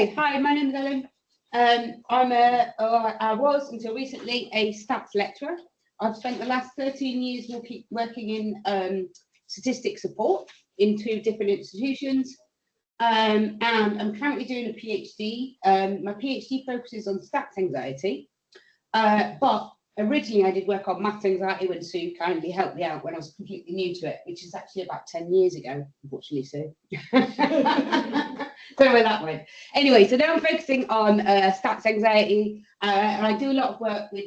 Hi, my name is Ellen. I was until recently a stats lecturer. I've spent the last 13 years working in statistics support in 2 different institutions, and I'm currently doing a PhD. My PhD focuses on stats anxiety, but originally I did work on maths anxiety when Sue kindly helped me out when I was completely new to it, which is actually about 10 years ago, unfortunately, Sue. Don't know where that went. Anyway, so now I'm focusing on stats anxiety, and I do a lot of work with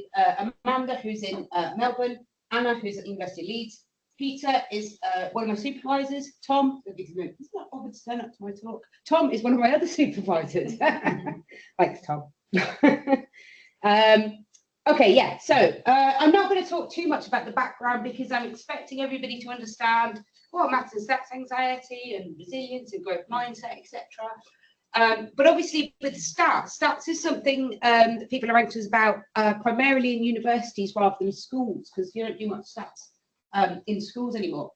Amanda, who's in Melbourne, Anna, who's at University of Leeds. Peter is one of my supervisors. Tom, he's not bothered to turn up to my talk. Tom is one of my other supervisors. Thanks, Tom. Okay, yeah, so I'm not going to talk too much about the background because I'm expecting everybody to understand what maths and stats anxiety and resilience and growth mindset, etc. But obviously with stats is something that people are anxious about primarily in universities rather than schools, because you don't do much stats in schools anymore.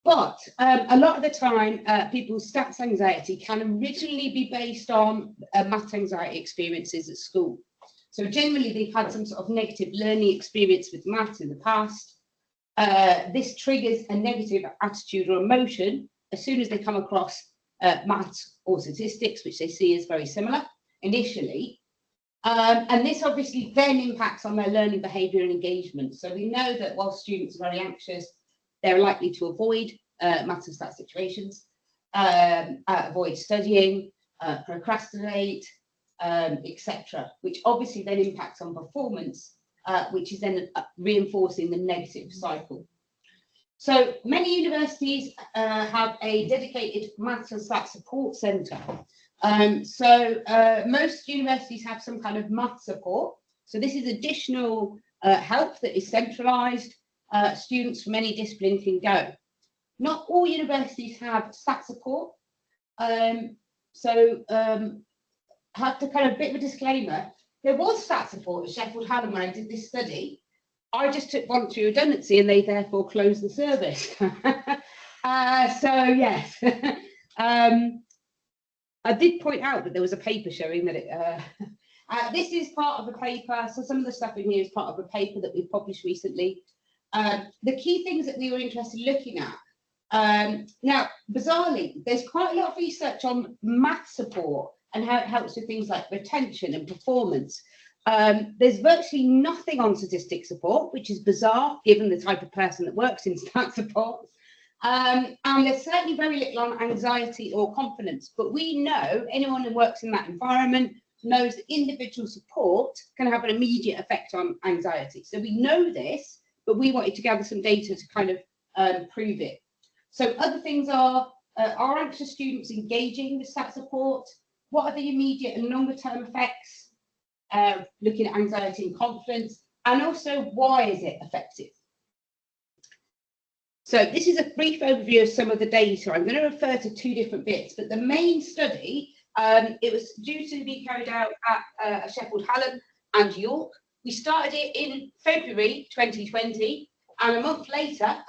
But a lot of the time, people's stats anxiety can originally be based on math anxiety experiences at school. So generally, they've had some sort of negative learning experience with maths in the past. This triggers a negative attitude or emotion as soon as they come across maths or statistics, which they see as very similar initially. And this obviously then impacts on their learning behaviour and engagement. So we know that while students are very anxious, they're likely to avoid maths and stats situations, avoid studying, procrastinate, etc., which obviously then impacts on performance, which is then reinforcing the negative cycle. So many universities have a dedicated maths and stats support centre. Most universities have some kind of maths support. So this is additional help that is centralised. Students from any discipline can go. Not all universities have stat support. I have to kind of bit of a disclaimer. There was stat support at Sheffield Hallam when I did this study. I just took voluntary redundancy and they therefore closed the service. Yes. I did point out that there was a paper showing that it this is part of a paper. So some of the stuff in here is part of a paper that we published recently. The key things that we were interested in looking at. Now, bizarrely, there's quite a lot of research on math support and how it helps with things like retention and performance. There's virtually nothing on statistics support, which is bizarre given the type of person that works in stat support. And there's certainly very little on anxiety or confidence, but we know anyone who works in that environment knows that individual support can have an immediate effect on anxiety. So we know this, but we wanted to gather some data to kind of prove it. So other things are anxious students engaging with stat support? What are the immediate and longer term effects? Looking at anxiety and confidence, and also why is it effective? So this is a brief overview of some of the data. I'm going to refer to 2 different bits, but the main study, it was due to be carried out at Sheffield Hallam and York. We started it in February 2020, and a month later,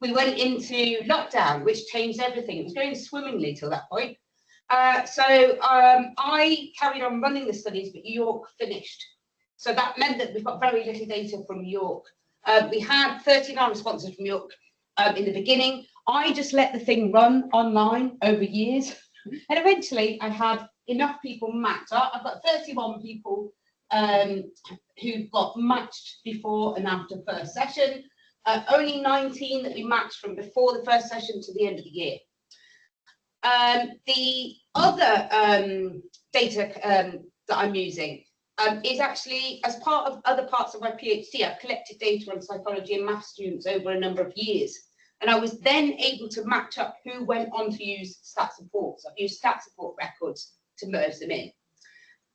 we went into lockdown, which changed everything. It was going swimmingly till that point. I carried on running the studies, but York finished. So that meant that we've got very little data from York. We had 39 responses from York in the beginning. I just let the thing run online over years. And eventually I had enough people matched. I've got 31 people who got matched before and after first session. Only 19 that we matched from before the first session to the end of the year. The other data that I'm using is actually as part of other parts of my PhD. I've collected data on psychology and math students over a number of years. And I was then able to match up who went on to use stat support. So I've used stat support records to merge them in.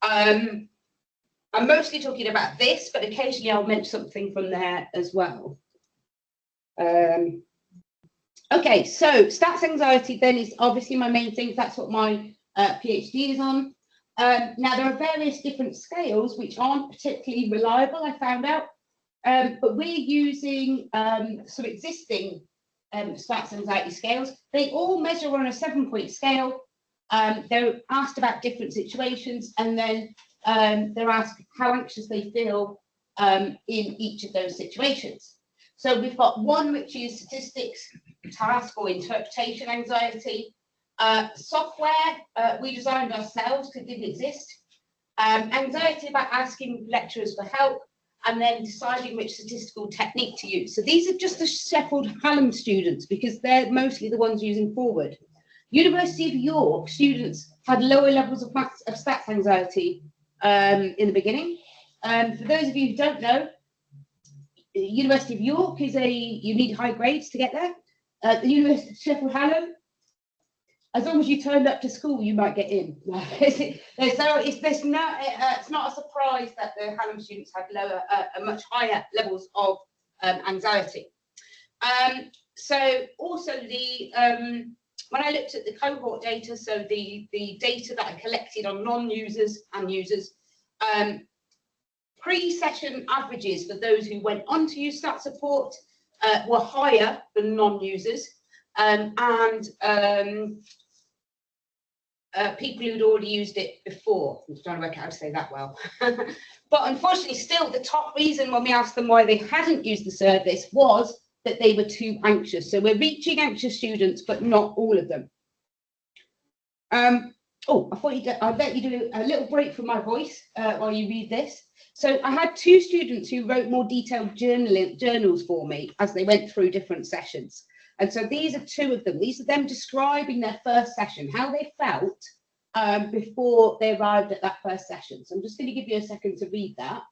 I'm mostly talking about this, but occasionally I'll mention something from there as well. Okay, so stats anxiety then is obviously my main thing. That's what my PhD is on. Now, there are various different scales which aren't particularly reliable, I found out, but we're using some existing stats anxiety scales. They all measure on a 7-point scale. They're asked about different situations, and then they're asked how anxious they feel in each of those situations. So we've got one which is statistics, task or interpretation anxiety. Software we designed ourselves because it didn't exist. Anxiety about asking lecturers for help, and then deciding which statistical technique to use. So these are just the Sheffield Hallam students, because they're mostly the ones using Forward. University of York students had lower levels of stats anxiety in the beginning. For those of you who don't know, the University of York is you need high grades to get there. The University of Sheffield Hallam, as long as you turned up to school, you might get in. So it's not a surprise that the Hallam students had much higher levels of anxiety. So also when I looked at the cohort data, so the data that I collected on non-users and users, pre-session averages for those who went on to use stat support were higher than non-users, and people who'd already used it before. I'm trying to work out how to say that well. But unfortunately, still, the top reason when we asked them why they hadn't used the service was that they were too anxious. So we're reaching anxious students, but not all of them. Oh, I'll let you do a little break from my voice while you read this. So I had 2 students who wrote more detailed journals for me as they went through different sessions. And so these are 2 of them. These are them describing their first session, how they felt before they arrived at that first session. So I'm just going to give you a second to read that.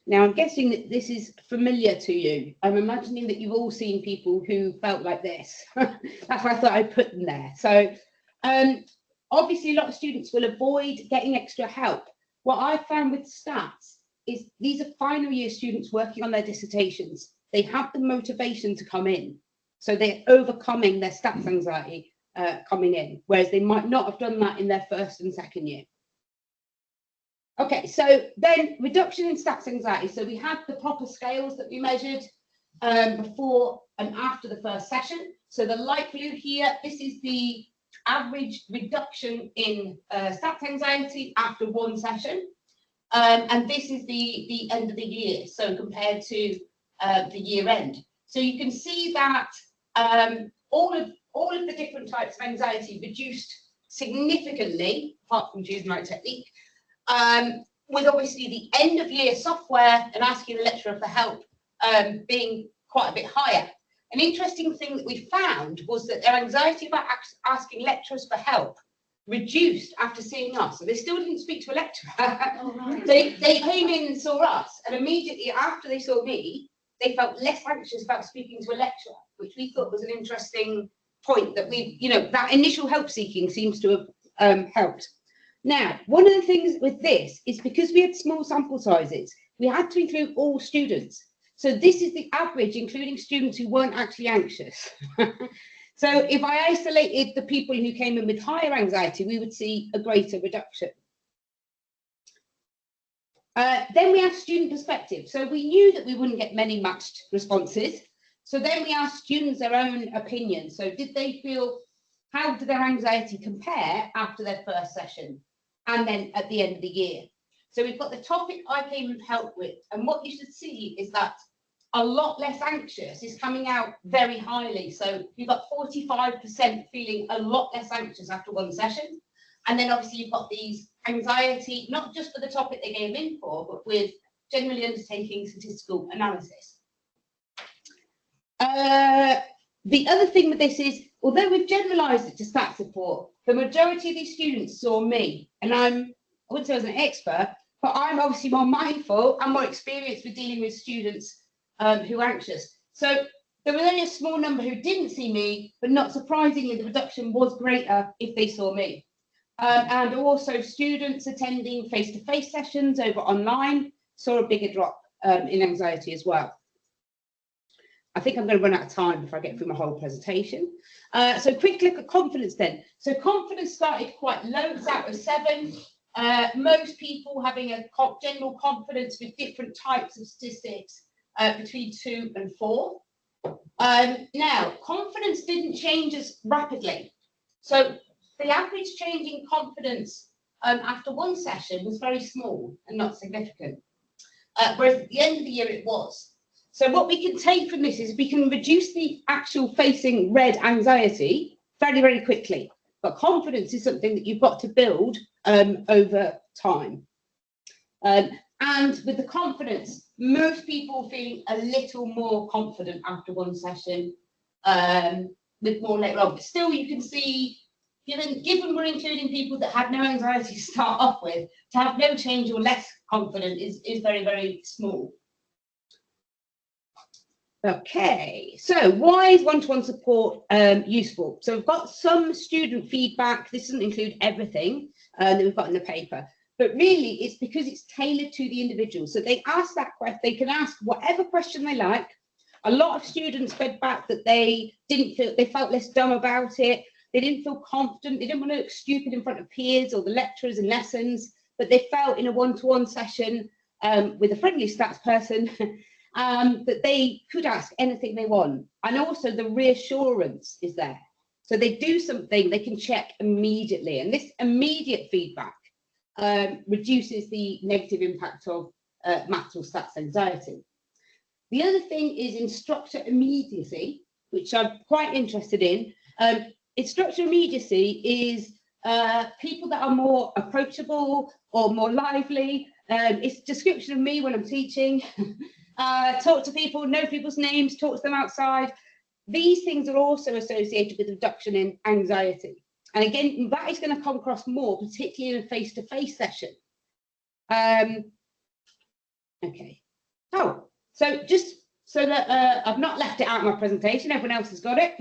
Now, I'm guessing that this is familiar to you. I'm imagining that you've all seen people who felt like this. That's why I thought I'd put them there. So obviously, a lot of students will avoid getting extra help. What I found with stats is these are final year students working on their dissertations. They have the motivation to come in. So they're overcoming their stats anxiety coming in, whereas they might not have done that in their first and second year. Okay, so then reduction in stats anxiety. So we had the proper scales that we measured before and after the first session. So the light blue here, this is the average reduction in stats anxiety after 1 session. And this is the end of the year, so compared to the year end. So you can see that all of the different types of anxiety reduced significantly, apart from choosing the right technique, with obviously the end of year software and asking the lecturer for help being quite a bit higher. An interesting thing that we found was that their anxiety about asking lecturers for help reduced after seeing us. So they still didn't speak to a lecturer. Oh, right. They came in and saw us, and immediately after they saw me, they felt less anxious about speaking to a lecturer, which we thought was an interesting point, that that initial help seeking seems to have helped. Now, one of the things with this is because we had small sample sizes, we had to include all students. So this is the average, including students who weren't actually anxious. So if I isolated the people who came in with higher anxiety, we would see a greater reduction. Then we asked student perspective. So we knew that we wouldn't get many matched responses. So then we asked students their own opinion. So did they feel, how did their anxiety compare after their first session and then at the end of the year? So we've got the topic I came and helped with. And what you should see is that a lot less anxious is coming out very highly. So you've got 45% feeling a lot less anxious after 1 session. And then obviously you've got these anxiety, not just for the topic they came in for, but with generally undertaking statistical analysis. The other thing with this is, although we've generalised it to stat support, the majority of these students saw me, and I wouldn't say I was an expert, but I'm obviously more mindful and more experienced with dealing with students who are anxious. So there was only a small number who didn't see me, but not surprisingly, the reduction was greater if they saw me. And also students attending face-to-face sessions over online saw a bigger drop in anxiety as well. I think I'm going to run out of time before I get through my whole presentation. So quick look at confidence then. So confidence started quite low, it's out of 7. most people having a general confidence with different types of statistics between 2 and 4. Now, confidence didn't change as rapidly. So the average change in confidence after one session was very small and not significant, whereas at the end of the year it was. So what we can take from this is we can reduce the actual facing red anxiety very, very quickly. But confidence is something that you've got to build over time. And with the confidence, most people feeling a little more confident after one session, with more later on. But still, you can see, given we're including people that had no anxiety to start off with, to have no change or less confident is very, very small. Okay, so why is one-to-one support useful? So we've got some student feedback. This doesn't include everything that we've got in the paper, but really it's because it's tailored to the individual. So they ask that question, they can ask whatever question they like. A lot of students fed back that they felt less dumb about it. They didn't feel confident. They didn't want to look stupid in front of peers or the lecturers and lessons, but they felt in a one-to-one session with a friendly stats person that they could ask anything they want. And also the reassurance is there. So they do something, they can check immediately. And this immediate feedback reduces the negative impact of maths or stats anxiety. The other thing is instructor immediacy, which I'm quite interested in. Instructor immediacy is people that are more approachable or more lively. It's a description of me when I'm teaching. Talk to people, know people's names, talk to them outside. These things are also associated with reduction in anxiety. And again, that is going to come across more, particularly in a face-to-face session. Okay. Oh, so just so that I've not left it out of my presentation, everyone else has got it.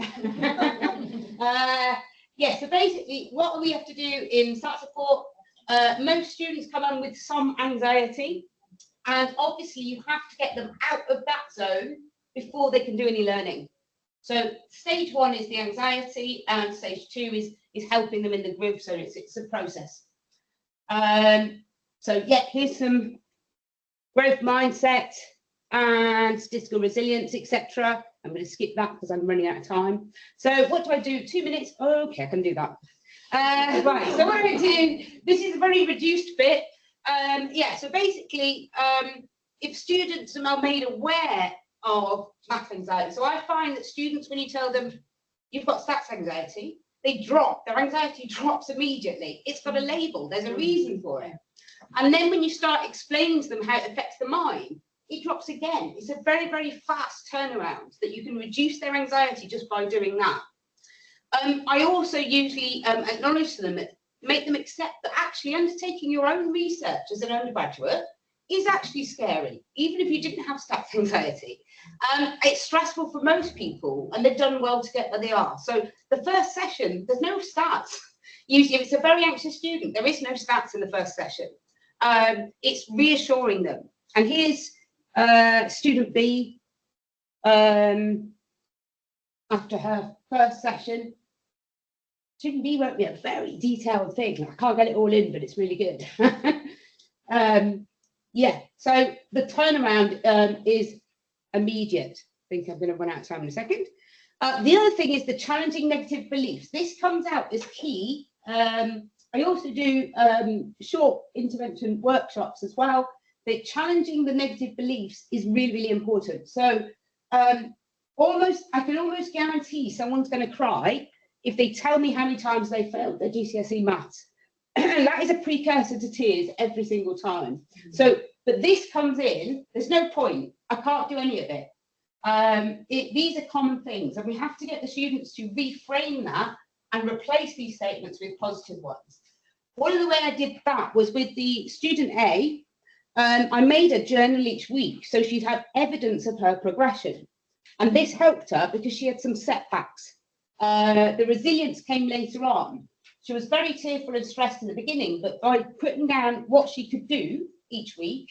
Yeah, so basically what we have to do in stat support, most students come on with some anxiety. And obviously you have to get them out of that zone before they can do any learning. So stage 1 is the anxiety, and stage 2 is helping them in the group. So it's a process. So yeah, here's some growth mindset and statistical resilience, etc. I'm going to skip that because I'm running out of time. So what do I do? 2 minutes? Okay, I can do that. Right, so what I'm going to do, this is a very reduced bit. Yeah, so basically, if students are made aware of math anxiety, so I find that students, when you tell them you've got stats anxiety, they drop, their anxiety drops immediately. It's got a label, there's a reason for it. And then when you start explaining to them how it affects the mind, it drops again. It's a very, very fast turnaround that you can reduce their anxiety just by doing that. I also usually acknowledge to them that make them accept that actually undertaking your own research as an undergraduate is actually scary, even if you didn't have stats anxiety. It's stressful for most people, and they've done well to get where they are. So the first session, there's no stats. Usually, if it's a very anxious student, there is no stats in the first session. It's reassuring them. And here's student B after her first session. Student B wrote me a very detailed thing. I can't get it all in, but it's really good. Yeah, so the turnaround is immediate. I think I'm going to run out of time in a second. The other thing is the challenging negative beliefs. This comes out as key. I also do short intervention workshops as well. But challenging the negative beliefs is really, really important. So I can almost guarantee someone's going to cry if they tell me how many times they failed their GCSE maths. That is a precursor to tears every single time. So, but this comes in, there's no point. I can't do any of it. These are common things, and we have to get the students to reframe that and replace these statements with positive ones. One of the ways I did that was with the student A. I made a journal each week, so she'd have evidence of her progression. And this helped her because she had some setbacks. The resilience came later on. She was very tearful and stressed in the beginning, but by putting down what she could do each week,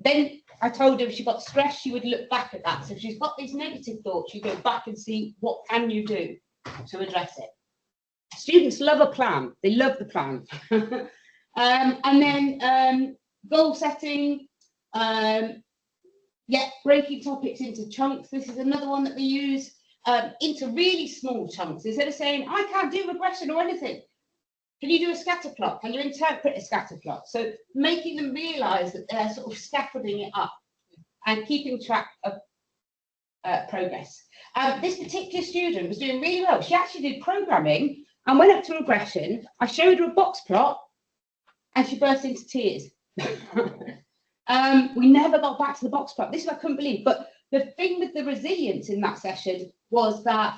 then I told her if she got stressed, she would look back at that. So if she's got these negative thoughts, you go back and see what can you do to address it. Students love a plan. They love the plan. And then goal setting, breaking topics into chunks. This is another one that we use, into really small chunks. Instead of saying, I can't do regression or anything, can you do a scatter plot? Can you interpret a scatter plot? So making them realise that they're sort of scaffolding it up and keeping track of progress. This particular student was doing really well. She actually did programming and went up to regression. I showed her a box plot and she burst into tears. We never got back to the box plot. This is what I couldn't believe. But the thing with the resilience in that session was that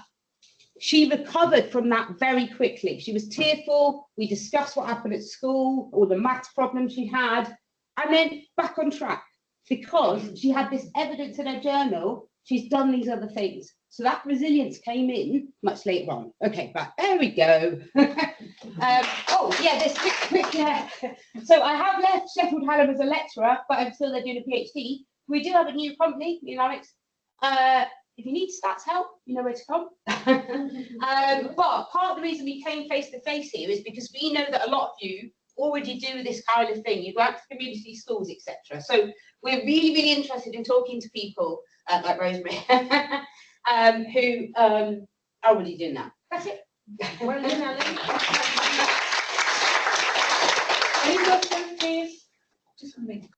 she recovered from that very quickly. She was tearful. We discussed what happened at school, all the maths problems she had, and then back on track because she had this evidence in her journal. She's done these other things. So that resilience came in much later on. Okay, but there we go. This quick. So I have left Sheffield Hallam as a lecturer, but I'm still there doing a PhD. We do have a new company, me and Alex. If you need stats help, you know where to come. But part of the reason we came face to face here is because we know that a lot of you already do this kind of thing. You go out to community schools, etc. So we're really, really interested in talking to people like Rosemary who are already doing that. That's it. Well done, Alan. Any questions, please? Just for me.